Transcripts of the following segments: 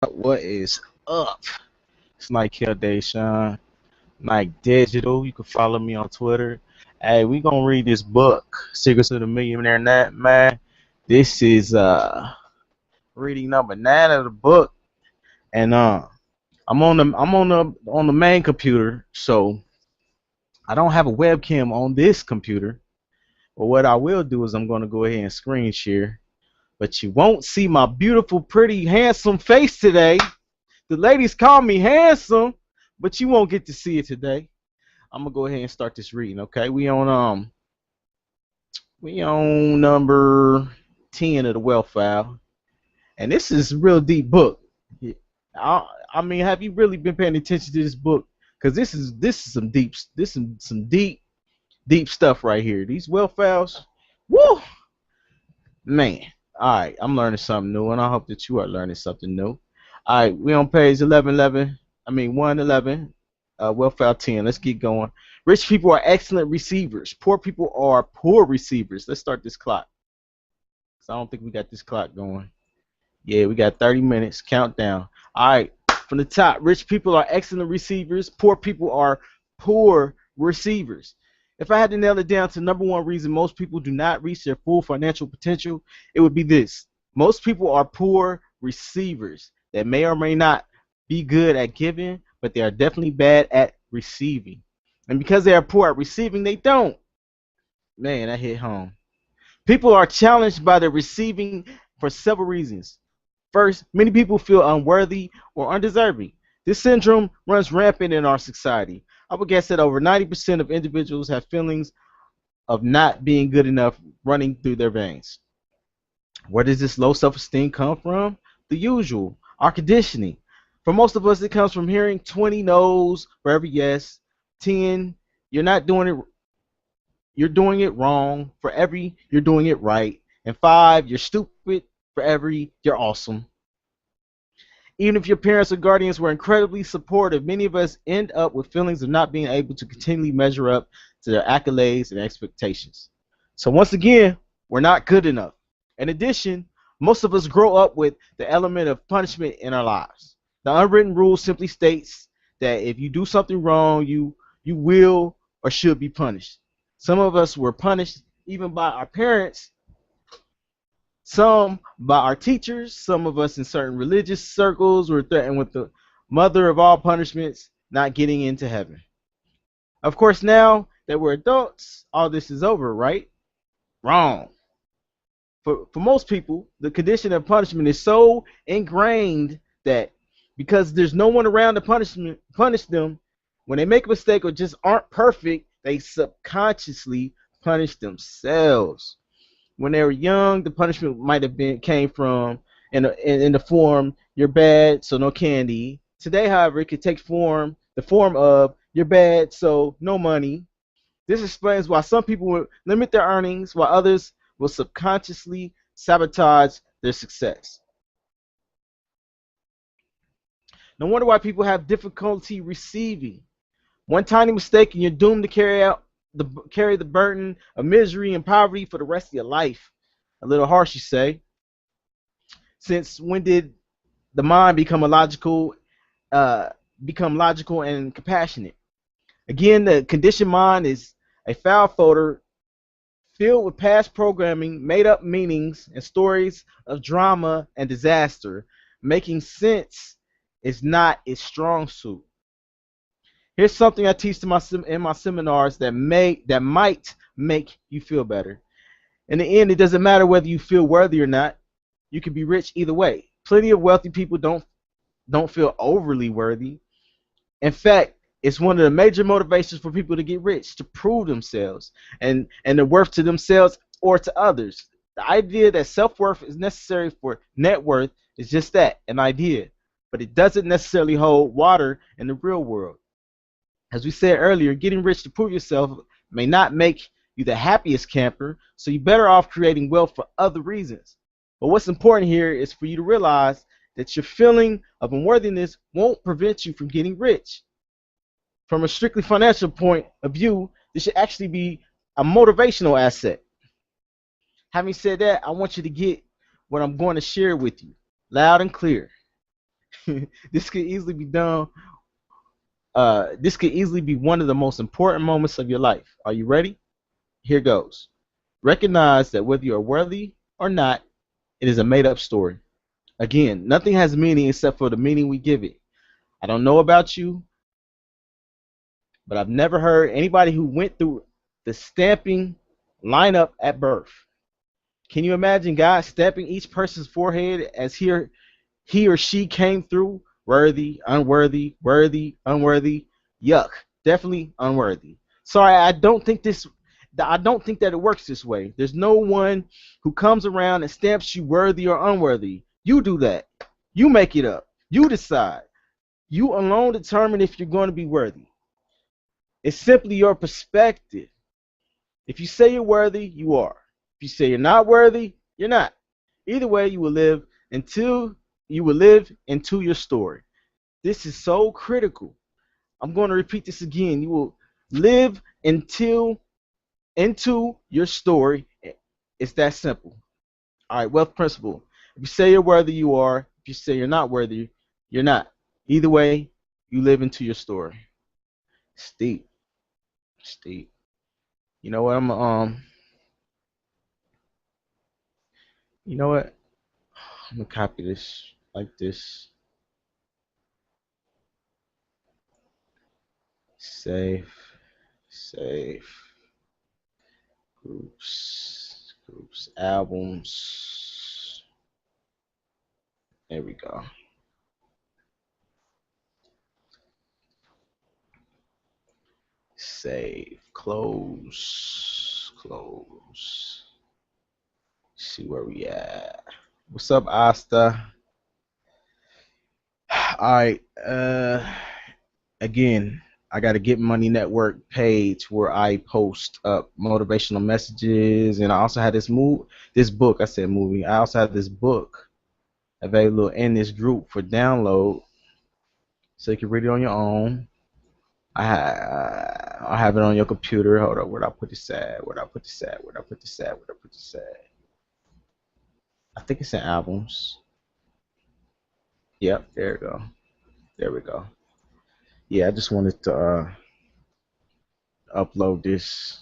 What is up? It's Nykel DeShawn, Nike Digital. You can follow me on Twitter. Hey, we gonna read this book, Secrets of the Millionaire Man. This is reading number 9 of the book, and I'm on the main computer, so I don't have a webcam on this computer. But what I will do is I'm gonna go ahead and screen share. But you won't see my beautiful, pretty, handsome face today. The ladies call me handsome, but you won't get to see it today. I'm gonna go ahead and start this reading. Okay, we on number 10 of the well file, and this is a real deep book. I mean, have you really been paying attention to this book? Because this is some deep stuff right here. These well files, woo, man. All right, I'm learning something new, and I hope that you are learning something new. All right, we on page 1111. I mean 111. Well file 10. Let's get going. Rich people are excellent receivers. Poor people are poor receivers. Let's start this clock. So I don't think we got this clock going. Yeah, we got 30 minutes. Countdown. All right, from the top. Rich people are excellent receivers. Poor people are poor receivers. If I had to nail it down to number one reason most people do not reach their full financial potential, it would be this. Most people are poor receivers that may or may not be good at giving, but they are definitely bad at receiving. And because they are poor at receiving, they don't. Man, that hit home. People are challenged by their receiving for several reasons. First, many people feel unworthy or undeserving. This syndrome runs rampant in our society. I would guess that over 90% of individuals have feelings of not being good enough running through their veins. Where does this low self-esteem come from? The usual, our conditioning. For most of us, it comes from hearing 20 no's for every yes, 10 you're not doing it, you're doing it wrong for every you're doing it right, and 5 you're stupid for every you're awesome. Even if your parents or guardians were incredibly supportive, many of us end up with feelings of not being able to continually measure up to their accolades and expectations. So once again, we're not good enough. In addition, most of us grow up with the element of punishment in our lives. The unwritten rule simply states that if you do something wrong, you will or should be punished. Some of us were punished even by our parents, some by our teachers, some of us in certain religious circles were threatened with the mother of all punishments, not getting into heaven. Of course, now that we're adults, all this is over, right? Wrong. For most people, the condition of punishment is so ingrained that because there's no one around to punish them, when they make a mistake or just aren't perfect, they subconsciously punish themselves. When they were young, the punishment might have been came from in the form you're bad, so no candy. Today, however, it could take the form of you're bad, so no money. This explains why some people will limit their earnings, while others will subconsciously sabotage their success. No wonder why people have difficulty receiving. One tiny mistake and you're doomed to carry the burden of misery and poverty for the rest of your life. A little harsh, you say. Since when did the mind uh, become logical and compassionate? Again, the conditioned mind is a file folder filled with past programming, made up meanings, and stories of drama and disaster. Making sense is not its strong suit. Here's something I teach in my seminars that might make you feel better. In the end, it doesn't matter whether you feel worthy or not. You can be rich either way. Plenty of wealthy people don't feel overly worthy. In fact, it's one of the major motivations for people to get rich, to prove themselves and their worth to themselves or to others. The idea that self-worth is necessary for net worth is just that, an idea. But it doesn't necessarily hold water in the real world. As we said earlier, getting rich to prove yourself may not make you the happiest camper, so you're better off creating wealth for other reasons. But what's important here is for you to realize that your feeling of unworthiness won't prevent you from getting rich. From a strictly financial point of view, this should actually be a motivational asset. Having said that, I want you to get what I'm going to share with you loud and clear. This could easily be done. This could easily be one of the most important moments of your life. Are you ready? Here goes. Recognize that whether you are worthy or not, it is a made up story. Again, nothing has meaning except for the meaning we give it. I don't know about you, but I've never heard anybody who went through the stamping lineup at birth. Can you imagine God stamping each person's forehead as he or she came through? Worthy, unworthy, worthy, unworthy. Yuck. Definitely unworthy. Sorry, I don't think that it works this way. There's no one who comes around and stamps you worthy or unworthy. You do that. You make it up. You decide. You alone determine if you're going to be worthy. It's simply your perspective. If you say you're worthy, you are. If you say you're not worthy, you're not. Either way, you will live into your story. This is so critical. I'm going to repeat this again. You will live into your story. It's that simple. All right, wealth principle. If you say you're worthy, you are. If you say you're not worthy, you're not. Either way, you live into your story. Steep, steep. You know what? You know what? I'm gonna copy this like this. Save, save. Groups, albums. There we go. Save, close. See where we at. What's up, Asta? All right. Again, I got a Get Money Network page where I post up motivational messages, and I also had this book. I said movie. I also have this book available in this group for download, so you can read it on your own. I have it on your computer. Hold up, where'd I put this at? Where'd I put this at? Where'd I put this at? Where'd I put this at? I think it's in albums. Yep, there we go. There we go. Yeah, I just wanted to upload this.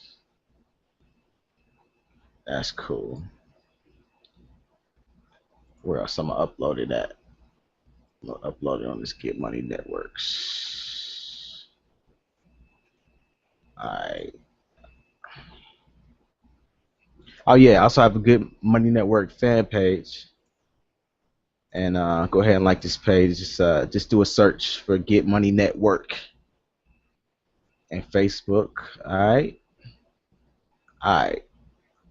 That's cool. Where else I'm gonna upload it at? I'm gonna upload it on this Get Money Networks. Alright. Oh yeah, I also have a Good Money Network fan page. And go ahead and like this page. Just do a search for Get Money Network and Facebook. Alright. Alright.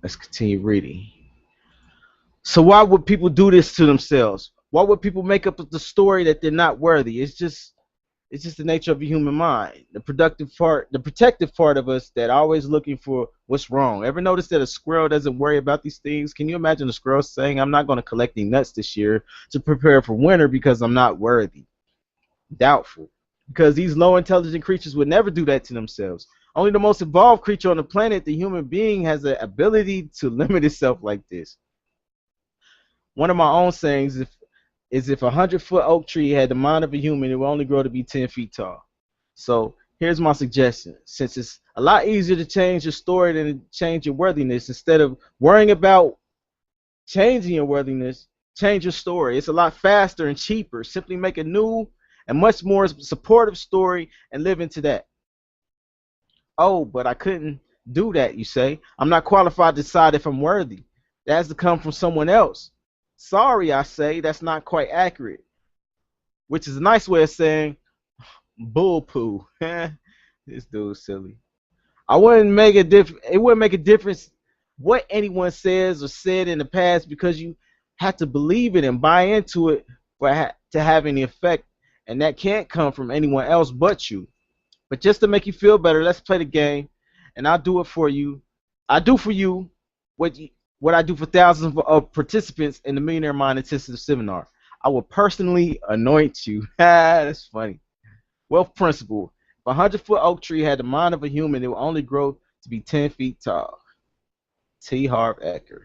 Let's continue reading. So why would people do this to themselves? Why would people make up the story that they're not worthy? It's just the nature of the human mind. The protective part of us that always looking for what's wrong. Ever notice that a squirrel doesn't worry about these things? Can you imagine a squirrel saying, I'm not going to collect any nuts this year to prepare for winter because I'm not worthy? Doubtful. Because these low intelligent creatures would never do that to themselves. Only the most evolved creature on the planet, the human being, has the ability to limit itself like this. One of my own sayings is if a 100-foot oak tree had the mind of a human, it would only grow to be 10 feet tall. So here's my suggestion. Since it's a lot easier to change your story than to change your worthiness, instead of worrying about changing your worthiness, change your story. It's a lot faster and cheaper. Simply make a new and much more supportive story and live into that. Oh, but I couldn't do that, you say. I'm not qualified to decide if I'm worthy. That has to come from someone else. Sorry, I say, that's not quite accurate. Which is a nice way of saying bull poo. This dude's silly. It wouldn't make a difference what anyone says or said in the past because you have to believe it and buy into it to have any effect, and that can't come from anyone else but you. But just to make you feel better, let's play the game, and I'll do it for you. I do for you what I do for thousands of participants in the Millionaire Mind Intensive Seminar. I will personally anoint you. That's funny. Wealth principle. If a 100-foot oak tree had the mind of a human, it will only grow to be 10 feet tall. T. Harv Eker.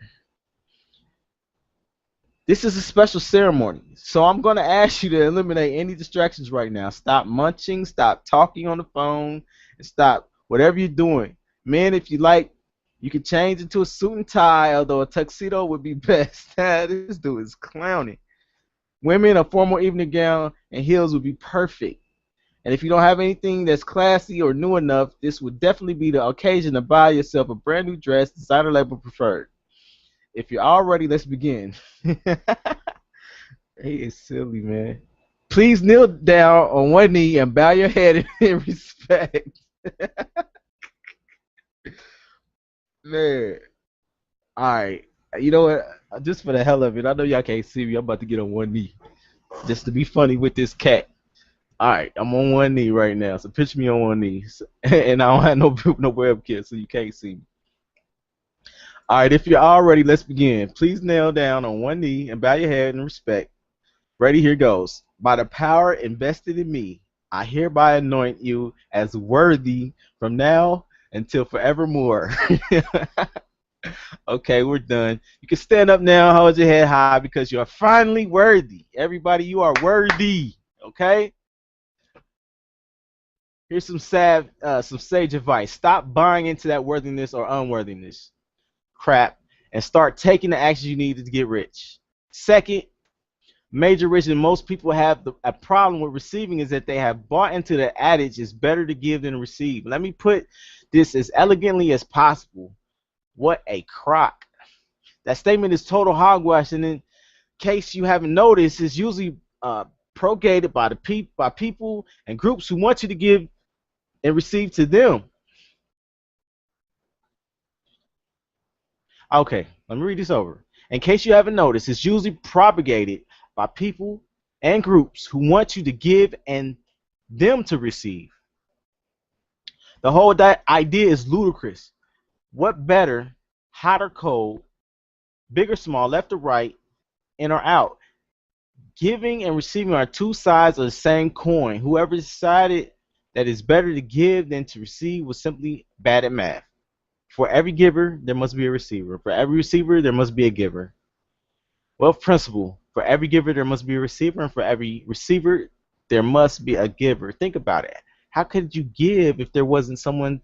This is a special ceremony, so I'm going to ask you to eliminate any distractions right now. Stop munching, stop talking on the phone, and stop whatever you're doing. Men, if you like, you can change into a suit and tie, although a tuxedo would be best. This dude is clowning. Women, a formal evening gown and heels would be perfect. And if you don't have anything that's classy or new enough, this would definitely be the occasion to buy yourself a brand new dress, designer label preferred. If you're all ready, let's begin. He is silly, man. Please kneel down on one knee and bow your head in respect. Man. Alright. You know what? Just for the hell of it, I know y'all can't see me. I'm about to get on one knee. Just to be funny with this cat. Alright, I'm on one knee right now. So picture me on one knee. And I don't have no webcam, so you can't see me. Alright, if you're all ready, let's begin. Please kneel down on one knee and bow your head in respect. Ready, here goes. By the power invested in me, I hereby anoint you as worthy from now until forevermore. Okay, we're done. You can stand up now, hold your head high because you're finally worthy. Everybody, you are worthy. Okay? Here's some sage advice. Stop buying into that worthiness or unworthiness crap and start taking the actions you need to get rich. Second, major reason most people have a problem with receiving is that they have bought into the adage it's better to give than to receive. Let me put this as elegantly as possible. What a crock. That statement is total hogwash, and in case you haven't noticed, it's usually propagated by people and groups who want you to give and receive to them. Okay, let me read this over. In case you haven't noticed, it's usually propagated by people and groups who want you to give and them to receive. The whole idea is ludicrous. What better, hot or cold, big or small, left or right, in or out? Giving and receiving are two sides of the same coin. Whoever decided that it's better to give than to receive was simply bad at math. For every giver, there must be a receiver. For every receiver, there must be a giver. Wealth principle. For every giver, there must be a receiver, and for every receiver, there must be a giver. Think about it. How could you give if there wasn't someone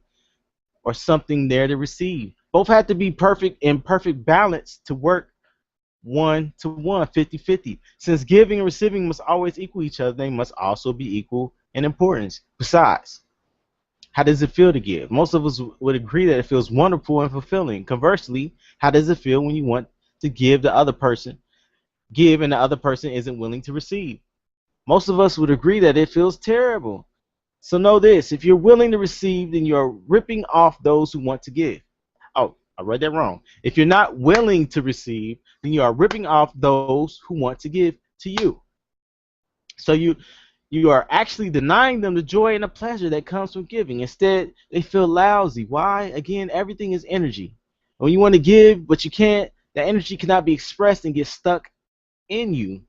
or something there to receive? Both have to be perfect in perfect balance to work 1-to-1, 50-50. Since giving and receiving must always equal each other, they must also be equal in importance. Besides, how does it feel to give? Most of us would agree that it feels wonderful and fulfilling. Conversely, how does it feel when you want to give and the other person isn't willing to receive? Most of us would agree that it feels terrible. So know this, if you're willing to receive, then you're ripping off those who want to give. Oh, I read that wrong. If you're not willing to receive, then you are ripping off those who want to give to you. So you are actually denying them the joy and the pleasure that comes from giving. Instead, they feel lousy. Why? Again, everything is energy. When you want to give, but you can't, that energy cannot be expressed and gets stuck in you.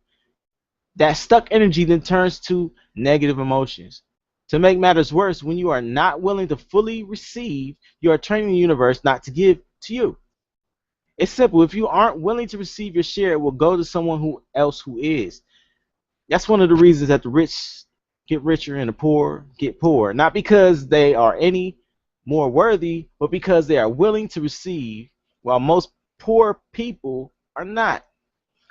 That stuck energy then turns to negative emotions. To make matters worse, when you are not willing to fully receive, you are training the universe not to give to you. It's simple. If you aren't willing to receive your share, it will go to someone else who is. That's one of the reasons that the rich get richer and the poor get poorer. Not because they are any more worthy, but because they are willing to receive, while most poor people are not.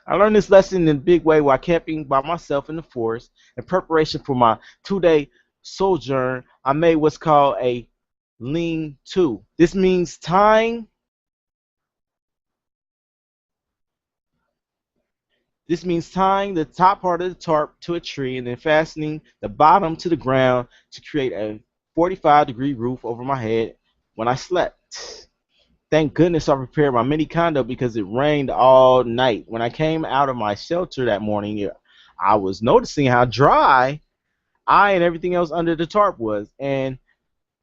I learned this lesson in a big way while camping by myself in the forest. In preparation for my 2-day sojourn, I made what's called a lean-to. This means tying the top part of the tarp to a tree and then fastening the bottom to the ground to create a 45-degree roof over my head when I slept. Thank goodness I prepared my mini condo because it rained all night. When I came out of my shelter that morning, I was noticing how dry I and everything else under the tarp was. And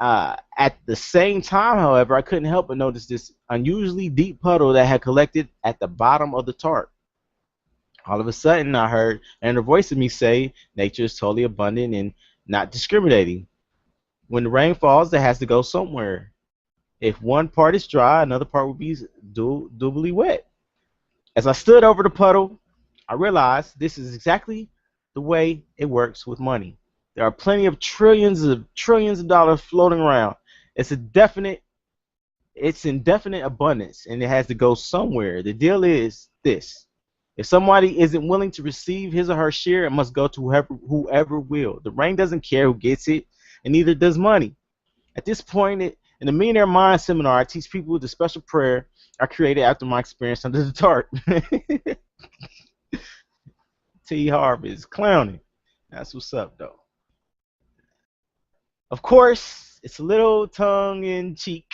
at the same time, however, I couldn't help but notice this unusually deep puddle that had collected at the bottom of the tarp. All of a sudden, I heard an inner voice in me say, nature is totally abundant and not discriminating. When the rain falls, it has to go somewhere. If one part is dry, another part will be doubly wet. As I stood over the puddle, I realized this is exactly the way it works with money. There are plenty of trillions of dollars floating around. It's a definite it's indefinite abundance and it has to go somewhere. The deal is this. If somebody isn't willing to receive his or her share, it must go to whoever will. The brain doesn't care who gets it, and neither does money. At this point, in the Millionaire Mind seminar, I teach people the special prayer I created after my experience under the tarp. T. Harv is clowning. That's what's up, though. Of course, it's a little tongue in cheek,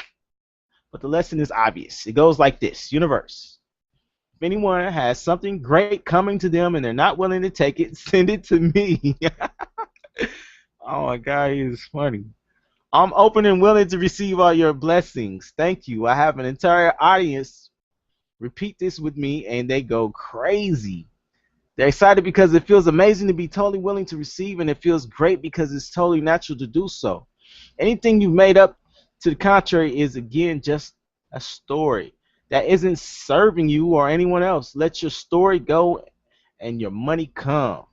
but the lesson is obvious. It goes like this: Universe. If anyone has something great coming to them and they're not willing to take it, send it to me. Oh my God, he is funny. I'm open and willing to receive all your blessings. Thank you. I have an entire audience repeat this with me and they go crazy. They're excited because it feels amazing to be totally willing to receive, and it feels great because it's totally natural to do so. Anything you've made up to the contrary is, again, just a story that isn't serving you or anyone else. Let your story go and your money come.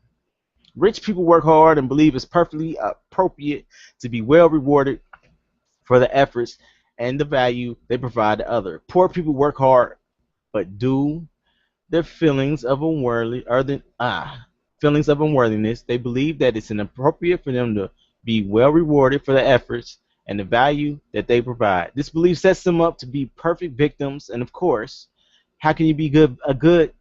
Rich people work hard and believe it's perfectly appropriate to be well rewarded for the efforts and the value they provide to others. Poor people work hard but do their feelings of unworthiness. They believe that it's inappropriate for them to be well rewarded for their efforts and the value that they provide. This belief sets them up to be perfect victims. And of course, how can you be a good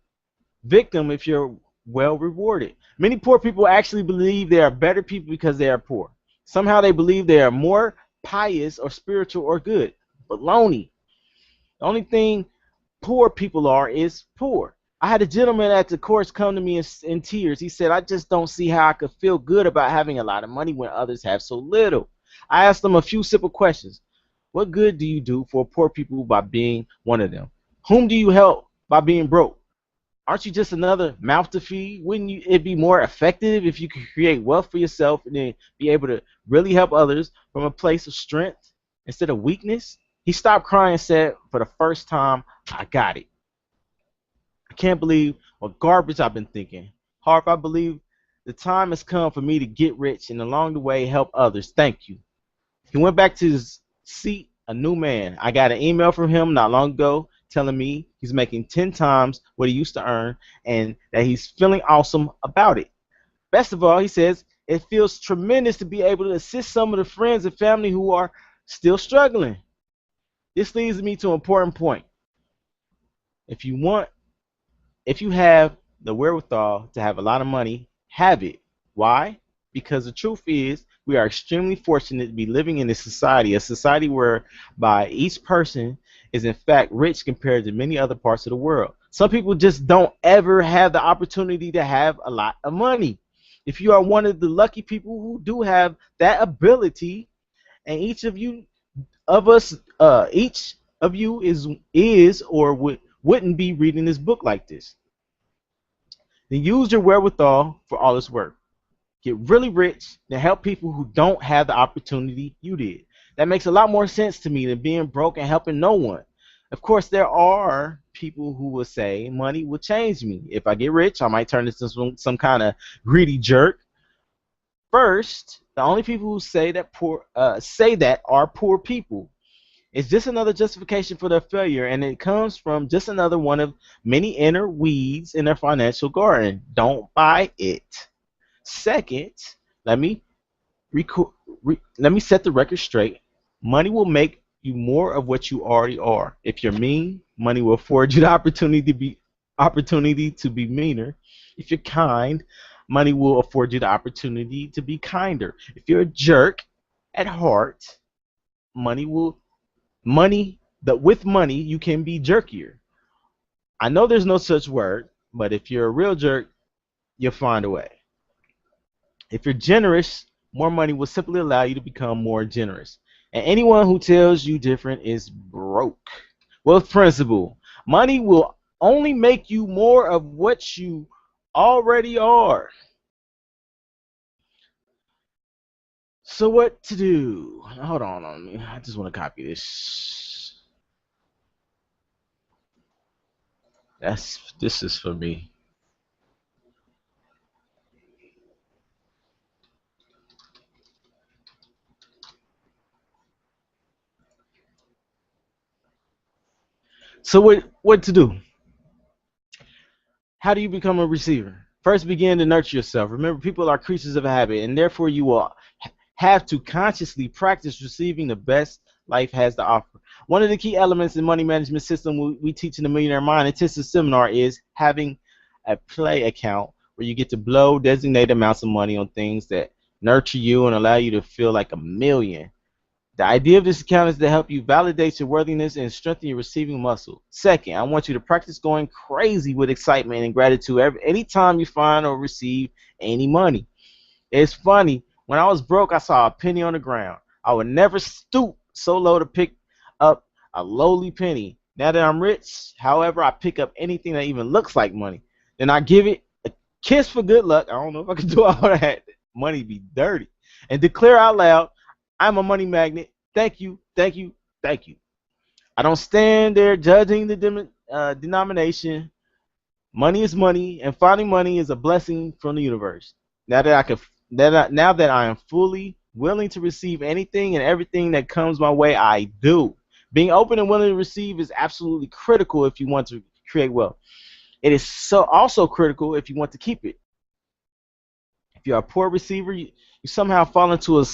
victim if you're well rewarded? Many poor people actually believe they are better people because they are poor. Somehow they believe they are more pious or spiritual or good. Baloney. The only thing poor people are is poor. I had a gentleman at the course come to me in tears. He said, I just don't see how I could feel good about having a lot of money when others have so little. I asked him a few simple questions. What good do you do for poor people by being one of them? Whom do you help by being broke? Aren't you just another mouth to feed? Wouldn't it be more effective if you could create wealth for yourself and then be able to really help others from a place of strength instead of weakness? He stopped crying and said, for the first time, I got it. I can't believe what garbage I've been thinking. Harp, I believe the time has come for me to get rich and along the way help others. Thank you. He went back to his seat a new man. I got an email from him not long ago telling me he's making 10 times what he used to earn and that he's feeling awesome about it. Best of all, he says, it feels tremendous to be able to assist some of the friends and family who are still struggling. This leads me to an important point. If you have the wherewithal to have a lot of money, have it. Why? Because the truth is, we are extremely fortunate to be living in a society whereby each person is in fact rich compared to many other parts of the world. Some people just don't ever have the opportunity to have a lot of money. If you are one of the lucky people who do have that ability, and each of you is or wouldn't be reading this book like this, then use your wherewithal for all it's worth. Get really rich and help people who don't have the opportunity you did. That makes a lot more sense to me than being broke and helping no one. Of course, there are people who will say money will change me. If I get rich, I might turn into some kind of greedy jerk. First, the only people who say that are poor people. It's just another justification for their failure, and it comes from just another one of many inner weeds in their financial garden. Don't buy it. Second, let me let me set the record straight. Money will make you more of what you already are. If you're mean, money will afford you the opportunity to be meaner. If you're kind, money will afford you the opportunity to be kinder. If you're a jerk at heart, money will money that with money you can be jerkier. I know there's no such word, but if you're a real jerk, you'll find a way. If you're generous, more money will simply allow you to become more generous. And anyone who tells you different is broke. Wealth principle. Money will only make you more of what you already are. So what to do? Hold on me. I just want to copy this. This is for me. So what to do? How do you become a receiver? First, begin to nurture yourself. Remember, people are creatures of habit, and therefore you will have to consciously practice receiving the best life has to offer. One of the key elements in money management system we teach in the Millionaire Mind Intensive Seminar is having a play account where you get to blow designated amounts of money on things that nurture you and allow you to feel like a million. The idea of this account is to help you validate your worthiness and strengthen your receiving muscle. Second, I want you to practice going crazy with excitement and gratitude anytime you find or receive any money. It's funny, when I was broke, I saw a penny on the ground. I would never stoop so low to pick up a lowly penny. Now that I'm rich, however, I pick up anything that even looks like money. Then I give it a kiss for good luck. I don't know if I can do all that. Money be dirty. And declare out loud, I'm a money magnet. Thank you, thank you, thank you. I don't stand there judging the denomination. Money is money, and finding money is a blessing from the universe. Now that I can, now that I am fully willing to receive anything and everything that comes my way, I do. Being open and willing to receive is absolutely critical if you want to create wealth. It is so also critical if you want to keep it. If you're a poor receiver, you somehow fall into a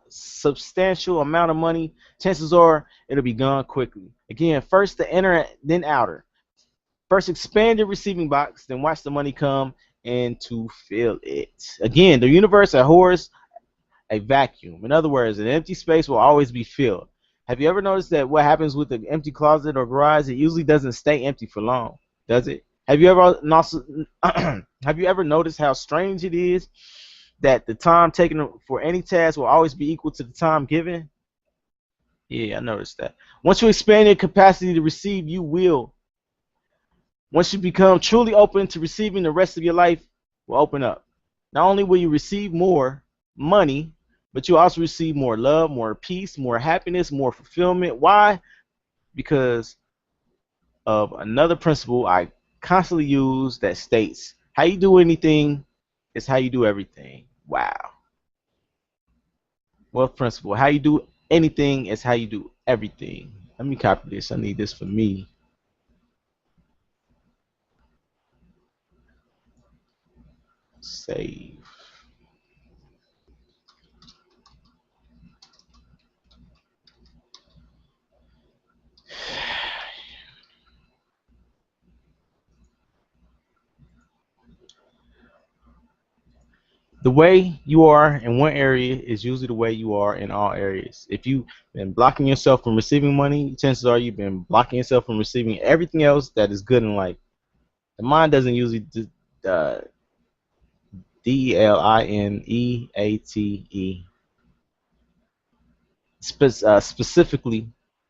substantial amount of money, chances are it'll be gone quickly. Again, first the inner, then outer. First, expand your receiving box, then watch the money come in to fill it. Again, the universe abhors a vacuum. In other words, an empty space will always be filled. Have you ever noticed that what happens with an empty closet or garage, it usually doesn't stay empty for long, does it? Have you ever have you ever noticed how strange it is that the time taken for any task will always be equal to the time given? Yeah, I noticed that. Once you expand your capacity to receive, you will. Once you become truly open to receiving, the rest of your life will open up. Not only will you receive more money, but you'll also receive more love, more peace, more happiness, more fulfillment. Why? Because of another principle I constantly use that states, how you do anything is how you do everything. Wow. Wealth principle. How you do anything is how you do everything. Let me copy this. I need this for me. Save. The way you are in one area is usually the way you are in all areas. If you've been blocking yourself from receiving money, chances are you've been blocking yourself from receiving everything else that is good in life. The mind doesn't usually uh, DELINEATE specifically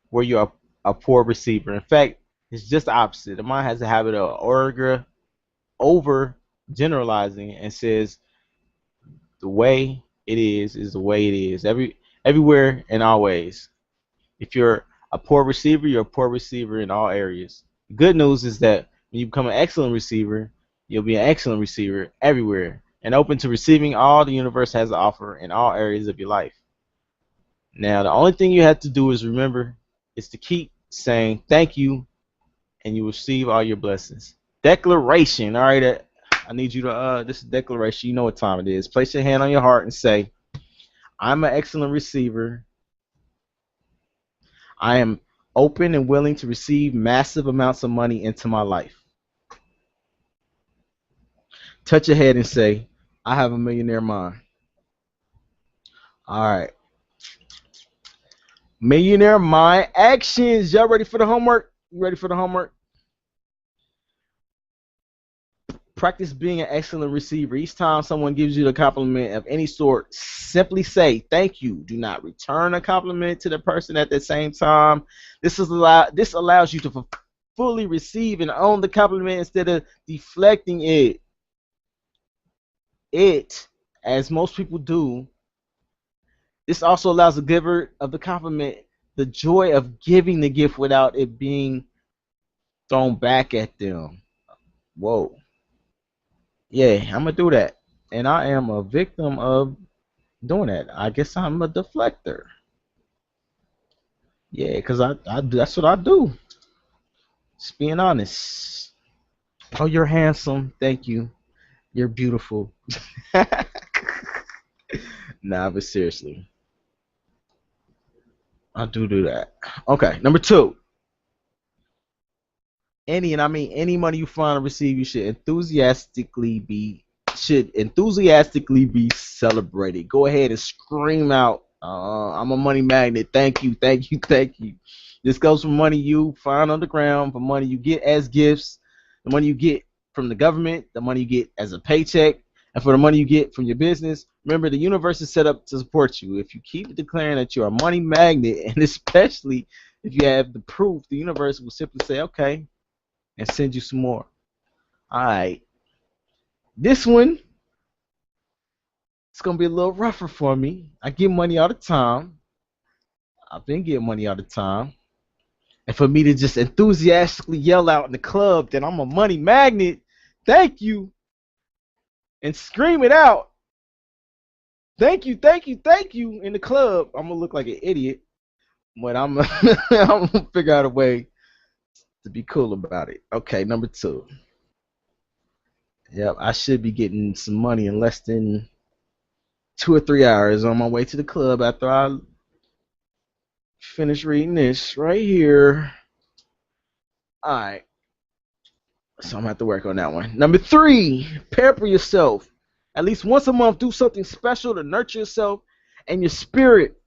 where you're a poor receiver. In fact, it's just the opposite. The mind has a habit of over generalizing and says the way it is the way it is. Everywhere and always. If you're a poor receiver, you're a poor receiver in all areas. The good news is that when you become an excellent receiver, you'll be an excellent receiver everywhere and open to receiving all the universe has to offer in all areas of your life. Now, the only thing you have to do is remember is to keep saying thank you and you receive all your blessings. Declaration. All right, I need you to this is declaration. You know what time it is. Place your hand on your heart and say, I'm an excellent receiver. I am open and willing to receive massive amounts of money into my life. Touch your head and say, I have a millionaire mind. All right. Millionaire mind actions. Y'all ready for the homework? You ready for the homework? Practice being an excellent receiver. Each time someone gives you a compliment of any sort, simply say thank you. Do not return a compliment to the person at the same time. This allows you to fully receive and own the compliment instead of deflecting it. As most people do, this also allows the giver of the compliment the joy of giving the gift without it being thrown back at them. Whoa. Yeah, I'm gonna do that. And I am a victim of doing that. I guess I'm a deflector. Yeah, because I that's what I do. Just being honest. Oh, you're handsome. Thank you. You're beautiful. Nah, but seriously, I do that. Okay, number two. Any, and I mean any money you find or receive, you should enthusiastically be celebrated. Go ahead and scream out, "I'm a money magnet. Thank you, thank you, thank you." This goes for money you find on the ground, for money you get as gifts, the money you get from the government, the money you get as a paycheck, and for the money you get from your business. Remember, the universe is set up to support you. If you keep declaring that you're a money magnet, and especially if you have the proof, the universe will simply say, "Okay," and send you some more. All right. This one, it's gonna be a little rougher for me. I get money all the time. I've been getting money all the time. And for me to just enthusiastically yell out in the club that I'm a money magnet, thank you, and scream it out, thank you, thank you, thank you, in the club, I'm gonna look like an idiot. But I'm I'm gonna figure out a way to be cool about it. Okay, number two. Yep, I should be getting some money in less than 2 or 3 hours on my way to the club after I finish reading this right here. All right. So I'm gonna have to work on that one. Number three, pamper yourself. At least once a month, do something special to nurture yourself and your spirit.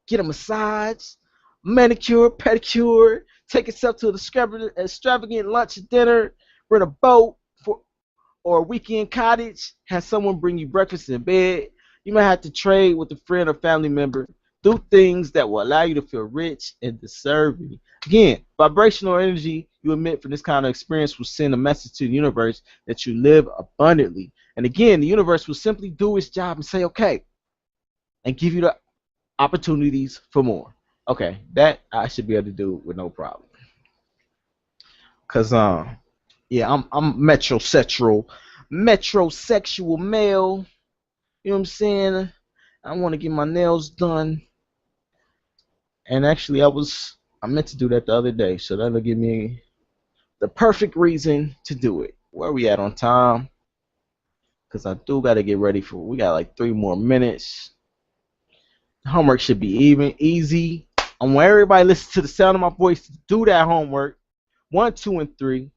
Get a massage, manicure, pedicure, take yourself to an extravagant lunch or dinner, rent a boat for or a weekend cottage, have someone bring you breakfast in bed. You might have to trade with a friend or family member. Do things that will allow you to feel rich and deserving. Again, vibrational energy you emit from this kind of experience will send a message to the universe that you live abundantly. And again, the universe will simply do its job and say, "Okay," and give you the opportunities for more. Okay, that I should be able to do with no problem. Cause yeah, I'm metrosexual male. You know what I'm saying? I want to get my nails done, and actually, I meant to do that the other day, so that'll give me the perfect reason to do it. Where we at on time? Cause I do gotta get ready for. We got like 3 more minutes. Homework should be even easy. I want everybody listen to the sound of my voice to do that homework. 1, 2, and 3.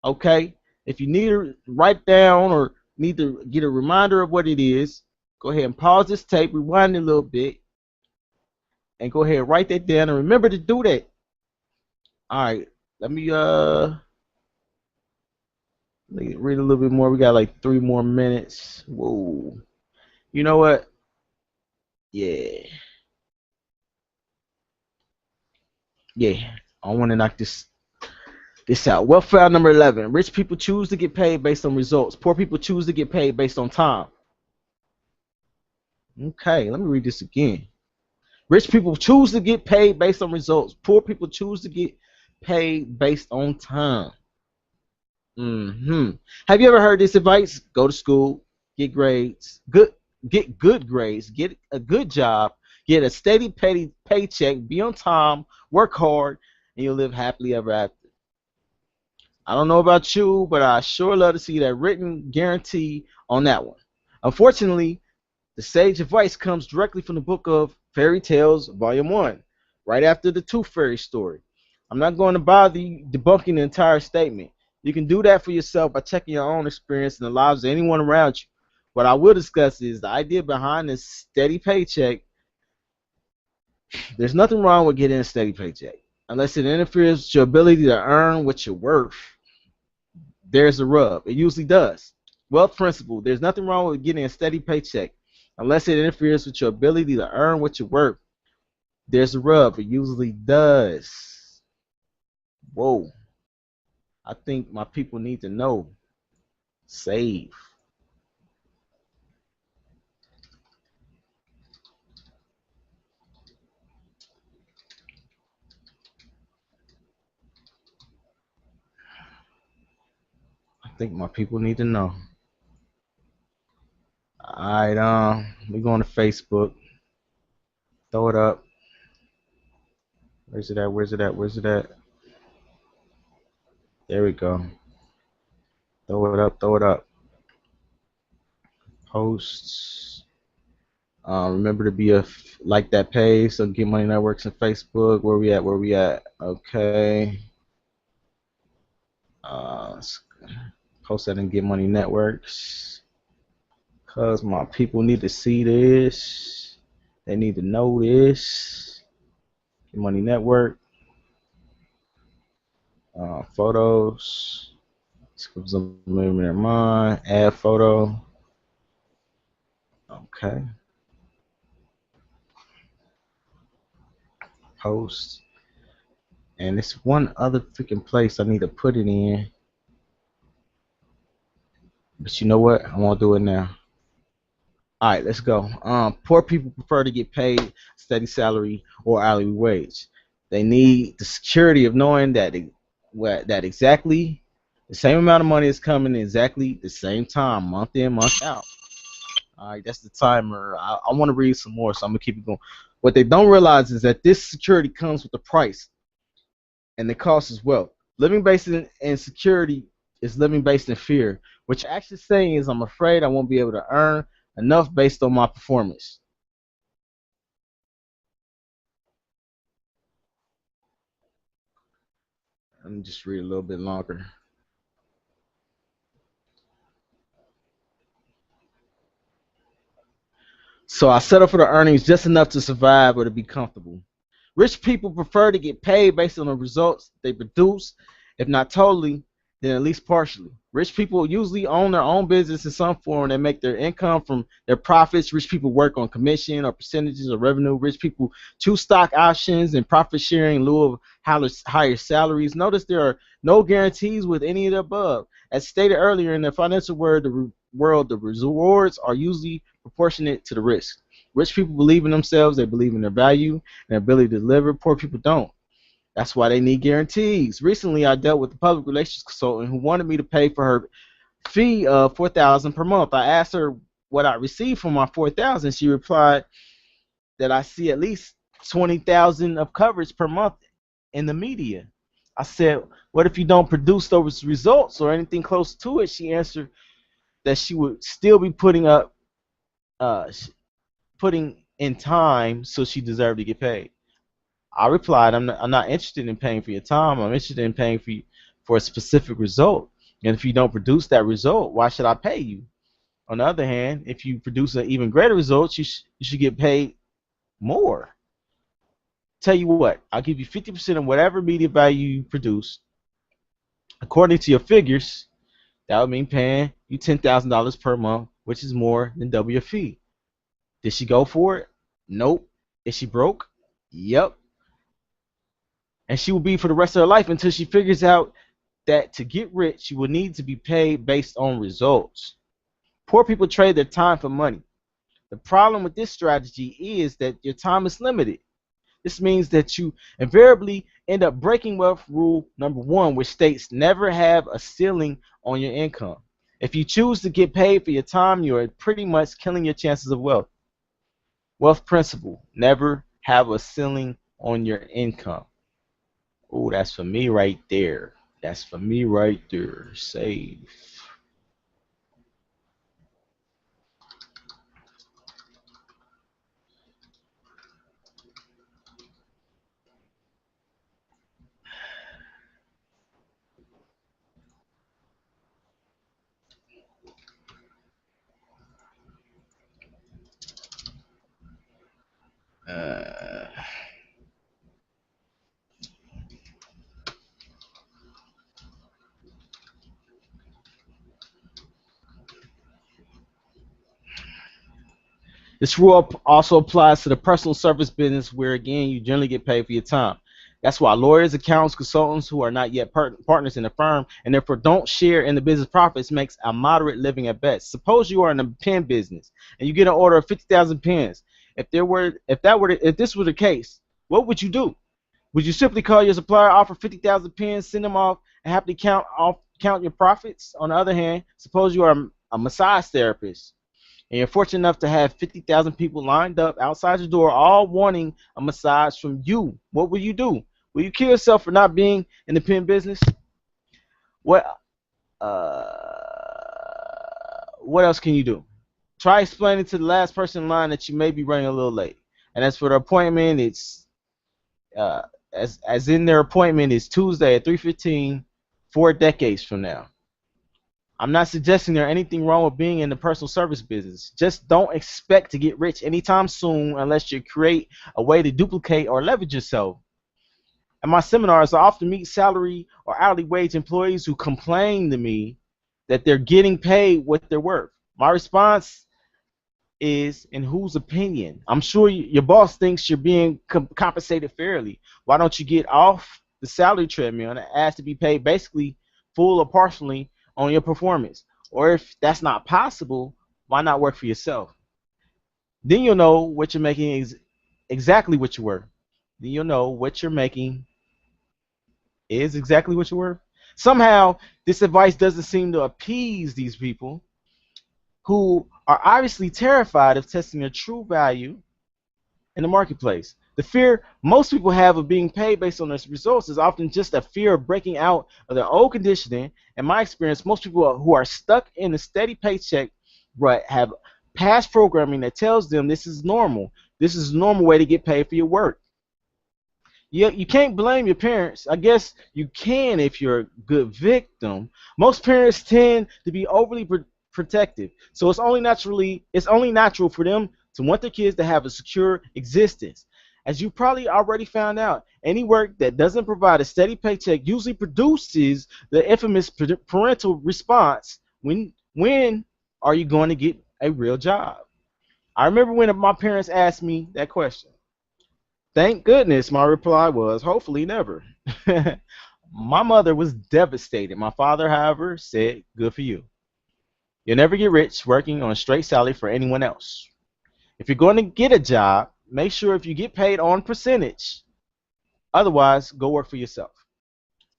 Okay? If you need to write down or need to get a reminder of what it is, go ahead and pause this tape, rewind it a little bit, and go ahead and write that down and remember to do that. Alright, let me read a little bit more. We got like 3 more minutes. Whoa. You know what? Yeah. Yeah. I want to knock this out. Wealth file number 11. Rich people choose to get paid based on results. Poor people choose to get paid based on time. Okay, let me read this again. Rich people choose to get paid based on results. Poor people choose to get paid based on time. Have you ever heard this advice? Go to school, get grades, get good grades, get a good job, get a steady paycheck, be on time, work hard, and you'll live happily ever after. I don't know about you, but I sure love to see that written guarantee on that one. Unfortunately, the sage advice comes directly from the book of Fairy Tales, Volume 1, right after the Tooth Fairy story. I'm not going to bother you debunking the entire statement. You can do that for yourself by checking your own experience and the lives of anyone around you. What I will discuss is the idea behind this steady paycheck. There's nothing wrong with getting a steady paycheck, unless it interferes with your ability to earn what you're worth. There's a rub. It usually does. Wealth principle. There's nothing wrong with getting a steady paycheck, unless it interferes with your ability to earn what you're worth. There's a rub. It usually does. Whoa. I think my people need to know. Save. I think my people need to know. Alright, we going to Facebook. Throw it up. Where's it at? Where's it at? Where's it at? There we go. Throw it up, throw it up. Posts. Remember to be like that page. So Get Money Networks and Facebook. Where we at? Where we at? Okay. Let's post that in Get Money Networks. Cause my people need to see this. They need to know this. Get Money Network. Photos. Let's go to Millionaire Mind. Add photo. Okay. Post. And it's one other freaking place I need to put it in. But you know what? I won't do it now. All right, let's go. Poor people prefer to get paid steady salary or hourly wage. They need the security of knowing that exactly the same amount of money is coming exactly the same time, month in, month out. All right, that's the timer. I want to read some more, so I'm gonna keep it going. What they don't realize is that this security comes with a price, and the cost is wealth. Living based in insecurity is living based in fear. What you're actually saying is, I'm afraid I won't be able to earn enough based on my performance. Let me just read a little bit longer. So I settle for the earnings just enough to survive or to be comfortable. Rich people prefer to get paid based on the results they produce, if not totally, then at least partially. Rich people usually own their own business in some form. They make their income from their profits. Rich people work on commission or percentages of revenue. Rich people choose stock options and profit sharing in lieu of higher salaries. Notice there are no guarantees with any of the above. As stated earlier, in the financial world, the rewards are usually proportionate to the risk. Rich people believe in themselves. They believe in their value and their ability to deliver. Poor people don't. That's why they need guarantees. Recently, I dealt with a public relations consultant who wanted me to pay for her fee of $4,000 per month. I asked her what I received for my $4,000. She replied that I see at least $20,000 of coverage per month in the media. I said, "What if you don't produce those results or anything close to it?" She answered that she would still be uh, putting in time, so she deserved to get paid. I replied, I'm not interested in paying for your time. I'm interested in paying for a specific result. And if you don't produce that result, why should I pay you? On the other hand, if you produce an even greater result, you should get paid more. Tell you what, I'll give you 50% of whatever media value you produce. According to your figures, that would mean paying you $10,000 per month, which is more than double your fee. Did she go for it? Nope. Is she broke? Yep. And she will be for the rest of her life until she figures out that to get rich, you will need to be paid based on results. Poor people trade their time for money. The problem with this strategy is that your time is limited. This means that you invariably end up breaking wealth rule number one, which states never have a ceiling on your income. If you choose to get paid for your time, you are pretty much killing your chances of wealth. Wealth principle, never have a ceiling on your income. Oh, that's for me right there. That's for me right there. Save. Uh, this rule also applies to the personal service business, where again you generally get paid for your time. That's why lawyers, accountants, consultants who are not yet partners in the firm and therefore don't share in the business profits makes a moderate living at best. Suppose you are in a pen business and you get an order of 50,000 pens. If this were the case, what would you do? Would you simply call your supplier, offer 50,000 pens, send them off, and happily count your profits? On the other hand, suppose you are a massage therapist and you're fortunate enough to have 50,000 people lined up outside your door, all wanting a massage from you. What will you do? Will you kill yourself for not being in the pen business? What what else can you do? Try explaining to the last person in line that you may be running a little late. And as for the appointment, it's uh, as in their appointment is Tuesday at 3:15, 4 decades from now. I'm not suggesting there's anything wrong with being in the personal service business. Just don't expect to get rich anytime soon unless you create a way to duplicate or leverage yourself. At my seminars, I often meet salary or hourly wage employees who complain to me that they're getting paid what they're worth. My response is, in whose opinion? I'm sure your boss thinks you're being compensated fairly. Why don't you get off the salary treadmill and ask to be paid basically full or partially on your performance? Or if that's not possible, why not work for yourself? Then you'll know what you're making is exactly what you're worth. Then you'll know what you're making is exactly what you're worth. Somehow, this advice doesn't seem to appease these people who are obviously terrified of testing their true value in the marketplace. The fear most people have of being paid based on their results is often just a fear of breaking out of their old conditioning. In my experience, most people who are stuck in a steady paycheck rut have past programming that tells them this is normal. This is a normal way to get paid for your work. You can't blame your parents. I guess you can if you're a good victim. Most parents tend to be overly protective, so it's only natural for them to want their kids to have a secure existence. As you probably already found out, any work that doesn't provide a steady paycheck usually produces the infamous parental response: when are you going to get a real job? I remember when my parents asked me that question. Thank goodness my reply was, hopefully never. My mother was devastated. My father, however, said, good for you. You'll never get rich working on a straight salary for anyone else. If you're going to get a job, make sure if you get paid on percentage. Otherwise, go work for yourself.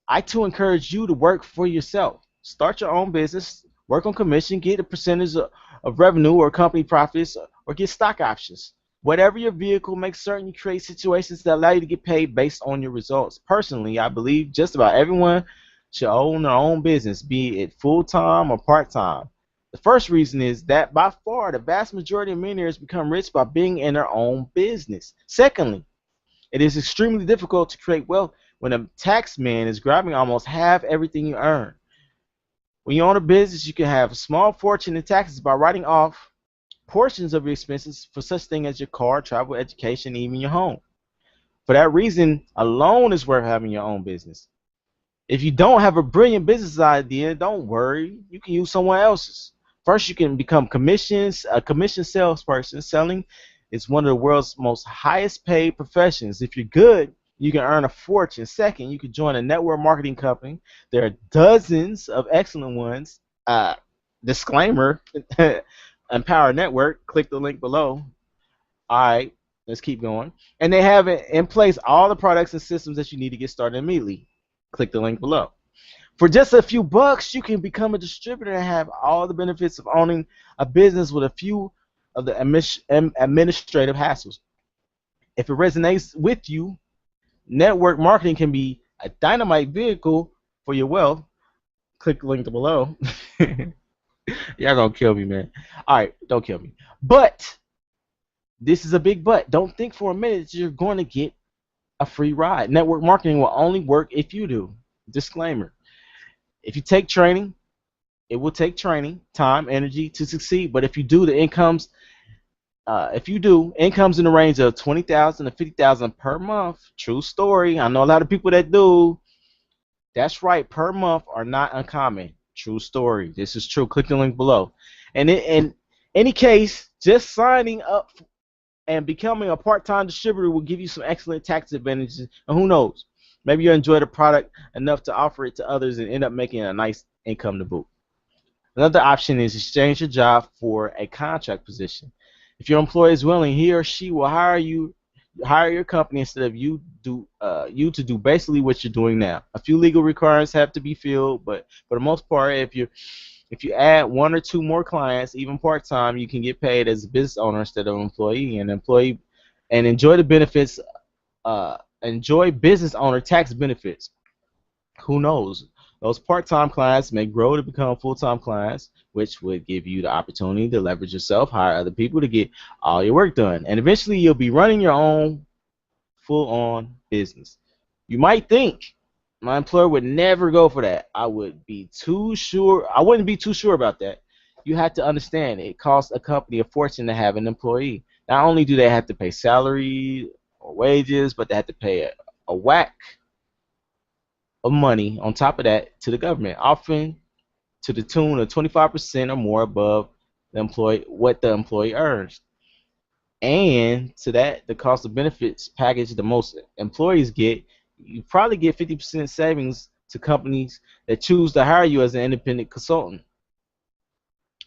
I too encourage you to work for yourself. Start your own business, work on commission, get a percentage of revenue or company profits, or get stock options. Whatever your vehicle, make certain you create situations that allow you to get paid based on your results. Personally, I believe just about everyone should own their own business, be it full-time or part-time. The first reason is that by far the vast majority of millionaires become rich by being in their own business. Secondly, it is extremely difficult to create wealth when a tax man is grabbing almost half everything you earn. When you own a business, you can have a small fortune in taxes by writing off portions of your expenses for such things as your car, travel, education, even your home. For that reason alone, it's worth having your own business. If you don't have a brilliant business idea, don't worry. You can use someone else's. First, you can become a commission salesperson. Selling is one of the world's most highest paid professions. If you're good, you can earn a fortune. Second, you can join a network marketing company. There are dozens of excellent ones. Disclaimer, Empower Network. Click the link below. All right, let's keep going. And they have in place all the products and systems that you need to get started immediately. Click the link below. For just a few bucks, you can become a distributor and have all the benefits of owning a business with a few of the administrative hassles. If it resonates with you, network marketing can be a dynamite vehicle for your wealth. Click the link below. Y'all gonna kill me, man. All right, don't kill me. But this is a big but. Don't think for a minute that you're going to get a free ride. Network marketing will only work if you do. Disclaimer. If you take training, it will take training, time, energy to succeed. But if you do, income's in the range of $20,000 to $50,000 per month. True story. I know a lot of people that do. That's right. Per month are not uncommon. True story. This is true. Click the link below. And in any case, just signing up and becoming a part-time distributor will give you some excellent tax advantages. And who knows? Maybe you'll enjoy the product enough to offer it to others and end up making a nice income to boot. Another option is exchange your job for a contract position. If your employer is willing, he or she will hire your company instead of you to do basically what you're doing now. A few legal requirements have to be filled, but for the most part, if you add one or two more clients, even part-time, you can get paid as a business owner instead of an employee. And enjoy the benefits. Enjoy business owner tax benefits. Who knows? Those part-time clients may grow to become full-time clients, which would give you the opportunity to leverage yourself, hire other people to get all your work done. And eventually you'll be running your own full-on business. You might think my employer would never go for that. I wouldn't be too sure about that. You have to understand it costs a company a fortune to have an employee. Not only do they have to pay salary or wages, but they have to pay a whack of money on top of that to the government, often to the tune of 25% or more above what the employee earns. And to that, the cost of benefits package the most employees get, you probably get 50% savings to companies that choose to hire you as an independent consultant.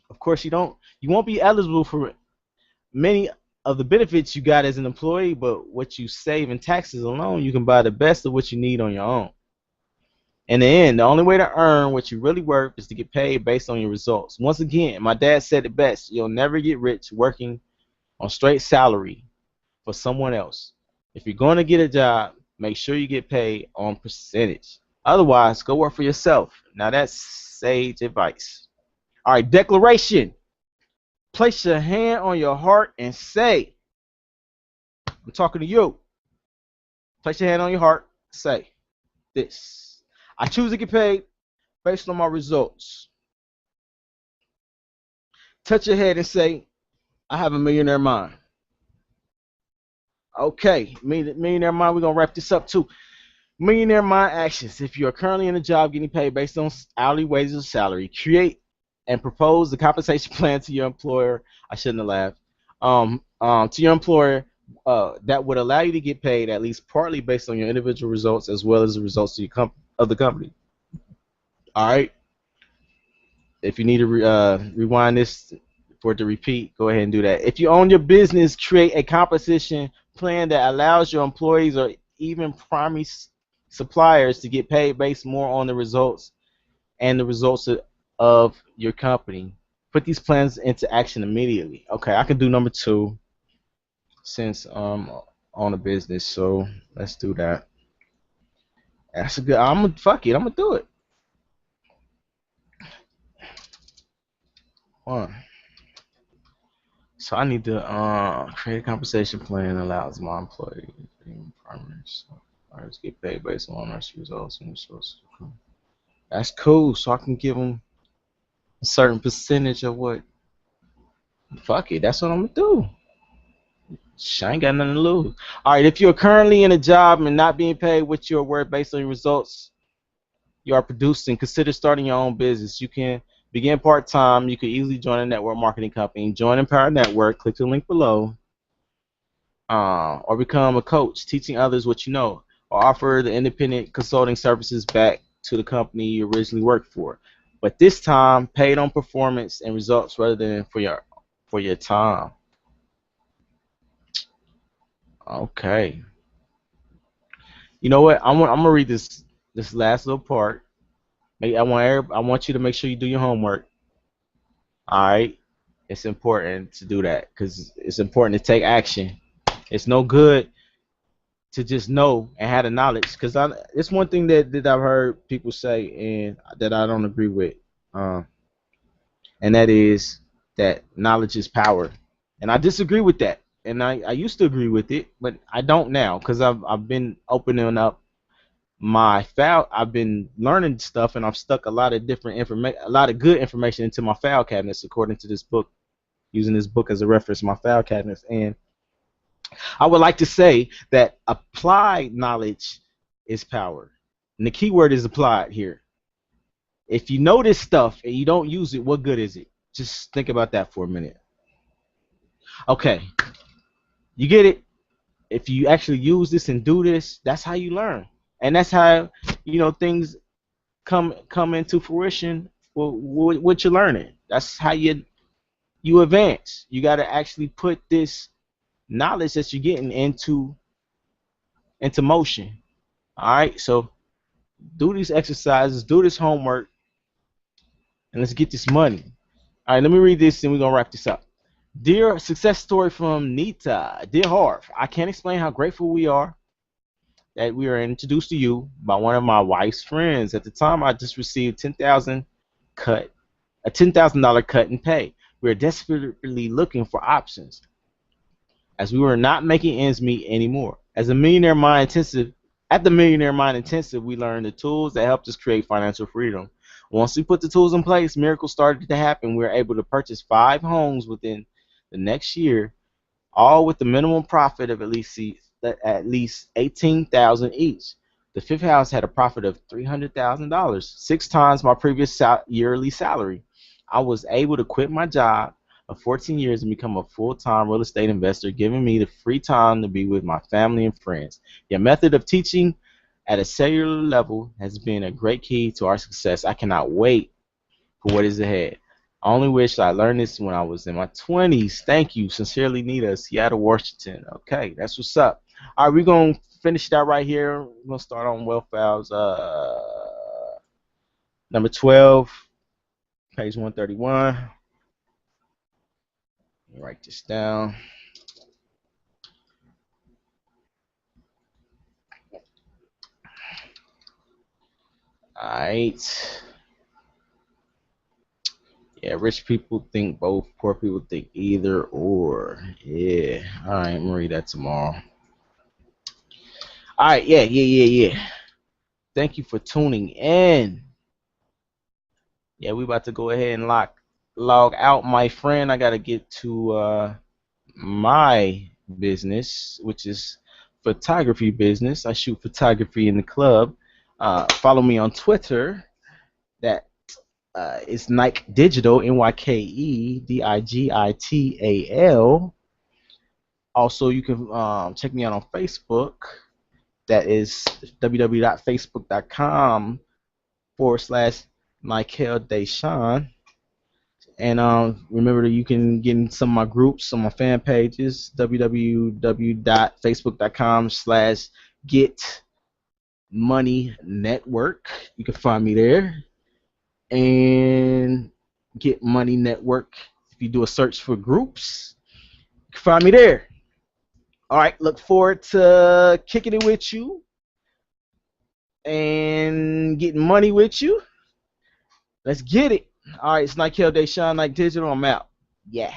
Of course, you won't be eligible for many of the benefits you got as an employee, but what you save in taxes alone, you can buy the best of what you need on your own. In the end, the only way to earn what you're really worth is to get paid based on your results. Once again, my dad said it best: you'll never get rich working on straight salary for someone else. If you're going to get a job, make sure you get paid on percentage. Otherwise, go work for yourself. Now that's sage advice. All right, declaration. Place your hand on your heart and say, I'm talking to you. Place your hand on your heart. Say this: I choose to get paid based on my results. Touch your head and say, I have a millionaire mind. Okay, millionaire mind, we're going to wrap this up too. Millionaire mind actions. If you are currently in a job getting paid based on hourly wages or salary, create and propose the compensation plan to your employer. I shouldn't have laughed. To your employer that would allow you to get paid at least partly based on your individual results as well as the results of the company. All right. If you need to rewind this for it to repeat, go ahead and do that. If you own your business, create a compensation plan that allows your employees or even primary suppliers to get paid based more on the results and the results of your company. Put these plans into action immediately. Okay, I can do number 2 since on a business, so let's do that. That's a good. Fuck it. I'm gonna do it. One. So I need to create a compensation plan that allows my employees and partners to get paid based on our results and resources. That's cool. So I can give them a certain percentage of what. Fuck it. That's what I'm gonna do. I ain't got nothing to lose. All right. If you're currently in a job and not being paid what you're worth based on your results you are producing, consider starting your own business. You can begin part-time. You can easily join a network marketing company. Join Empower Network. Click the link below. Or become a coach, teaching others what you know, or offer the independent consulting services back to the company you originally worked for. But this time, paid on performance and results rather than for your time. Okay. You know what? I'm gonna read this last little part. I want you to make sure you do your homework. All right. It's important to do that because it's important to take action. It's no good to just know and have the knowledge, because it's one thing that I've heard people say and that I don't agree with, and that is that knowledge is power, and I disagree with that. And I used to agree with it, but I don't now because I've been opening up my file. I've been learning stuff, and I've stuck a lot of different information, a lot of good information into my file cabinets according to this book, using this book as a reference, my file cabinets. And I would like to say that applied knowledge is power. And the key word is applied here. If you know this stuff and you don't use it, what good is it? Just think about that for a minute. Okay, you get it? If you actually use this and do this, that's how you learn. And that's how, things come into fruition for what you're learning. That's how you advance. You got to actually put this knowledge that you're getting into motion. All right, so do these exercises, do this homework, and let's get this money. All right, let me read this and we're gonna wrap this up. Dear success story from Nita. Dear Harv, I can't explain how grateful we are that we are introduced to you by one of my wife's friends. At the time, I just received cut, a $10,000 cut in pay. We were desperately looking for options as we were not making ends meet anymore. As a millionaire mind intensive, at the Millionaire Mind Intensive, we learned the tools that helped us create financial freedom. Once we put the tools in place, miracles started to happen. We were able to purchase 5 homes within the next year, all with the minimum profit of at least 18,000 each. The fifth house had a profit of $300,000, 6 times my previous yearly salary. I was able to quit my job of 14 years and become a full-time real estate investor, giving me the free time to be with my family and friends. Your method of teaching at a cellular level has been a great key to our success. I cannot wait for what is ahead. I only wish I learned this when I was in my 20s. Thank you. Sincerely, Nita, Seattle, Washington. Okay, that's what's up. All right, we're going to finish that right here. We're going to start on Wealth Files number 12, page 131. Let me write this down. All right. Yeah, rich people think both, poor people think either or. Yeah. All right, I'm going to read that tomorrow. All right, yeah. Thank you for tuning in. Yeah, we about to go ahead and log out, my friend. I gotta get to my business, which is photography business. I shoot photography in the club. Follow me on Twitter. That is Nike Digital, NYKEDIGITAL. Also, you can check me out on Facebook. That is www.facebook.com/Nykel DeShawn. And remember that you can get in some of my groups on my fan pages, www.facebook.com/Get Money Network. You can find me there. And Get Money Network. If you do a search for groups, you can find me there. All right, look forward to kicking it with you and getting money with you. Let's get it. All right, it's Nykel DeShawn, Nike Digital. I'm out. Yeah.